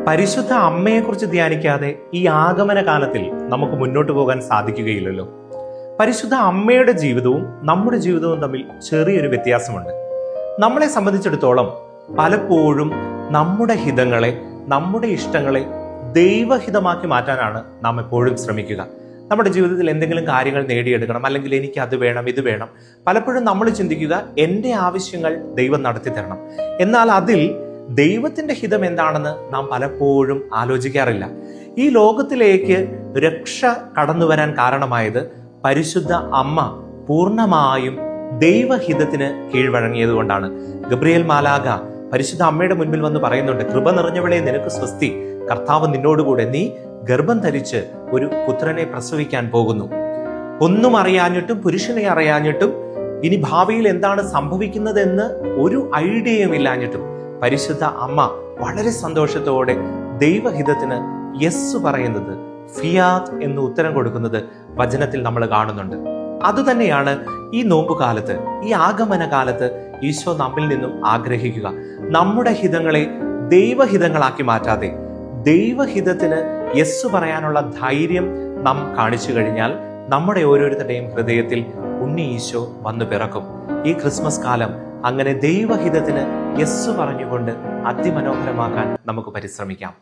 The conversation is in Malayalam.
പരിശുദ്ധ അമ്മയെക്കുറിച്ച് ധ്യാനിക്കാതെ ഈ ആഗമന കാലത്തിൽ നമുക്ക് മുന്നോട്ട് പോകാൻ സാധിക്കുകയില്ലല്ലോ. പരിശുദ്ധ അമ്മയുടെ ജീവിതവും നമ്മുടെ ജീവിതവും തമ്മിൽ ചെറിയൊരു വ്യത്യാസമുണ്ട്. നമ്മളെ സംബന്ധിച്ചിടത്തോളം പലപ്പോഴും നമ്മുടെ ഹിതങ്ങളെ, നമ്മുടെ ഇഷ്ടങ്ങളെ ദൈവഹിതമാക്കി മാറ്റാനാണ് നാം എപ്പോഴും ശ്രമിക്കുക. നമ്മുടെ ജീവിതത്തിൽ എന്തെങ്കിലും കാര്യങ്ങൾ നേടിയെടുക്കണം, അല്ലെങ്കിൽ എനിക്ക് അത് വേണം, ഇത് വേണം. പലപ്പോഴും നമ്മൾ ചിന്തിക്കുക, എൻ്റെ ആവശ്യങ്ങൾ ദൈവം നടത്തി തരണം. എന്നാൽ അതിൽ ദൈവത്തിന്റെ ഹിതം എന്താണെന്ന് നാം പലപ്പോഴും ആലോചിക്കാറില്ല. ഈ ലോകത്തിലേക്ക് രക്ഷ കടന്നു വരാൻ കാരണമായത് പരിശുദ്ധ അമ്മ പൂർണ്ണമായും ദൈവഹിതത്തിന് കീഴ്വഴങ്ങിയതുകൊണ്ടാണ്. ഗബ്രിയേൽ മാലാഖ പരിശുദ്ധ അമ്മയുടെ മുൻപിൽ വന്ന് പറയുന്നുണ്ട്, കൃപ നിറഞ്ഞവളെ നിനക്ക് സ്വസ്തി, കർത്താവ് നിന്നോടുകൂടെ, നീ ഗർഭം ധരിച്ച് ഒരു പുത്രനെ പ്രസവിക്കാൻ പോകുന്നു. ഒന്നും അറിയാഞ്ഞിട്ടും, പുരുഷനെ അറിയാഞ്ഞിട്ടും, ഇനി ഭാവിയിൽ എന്താണ് സംഭവിക്കുന്നതെന്ന് ഒരു ഐഡിയയും ഇല്ലാഞ്ഞിട്ടും പരിശുദ്ധ അമ്മ വളരെ സന്തോഷത്തോടെ ദൈവഹിതത്തിന് യെസ് പറയുന്നത്, ഫിയാത്ത് എന്ന് ഉത്തരം കൊടുക്കുന്നത് വചനത്തിൽ നമ്മൾ കാണുന്നുണ്ട്. അതുതന്നെയാണ് ഈ നോമ്പുകാലത്ത്, ഈ ആഗമന കാലത്ത് ഈശോ നമ്മിൽ നിന്നും ആഗ്രഹിക്കുക. നമ്മുടെ ഹിതങ്ങളെ ദൈവഹിതങ്ങളാക്കി മാറ്റാതെ ദൈവഹിതത്തിന് യെസ് പറയാനുള്ള ധൈര്യം നാം കാണിച്ചു കഴിഞ്ഞാൽ നമ്മുടെ ഓരോരുത്തരുടെയും ഹൃദയത്തിൽ ഉണ്ണി ഈശോ വന്നു പിറക്കും. ഈ ക്രിസ്മസ് കാലം അങ്ങനെ ദൈവഹിതത്തിന് യെസ് പറഞ്ഞുകൊണ്ട് അതിമനോഹരമാക്കാൻ നമുക്ക് പരിശ്രമിക്കാം.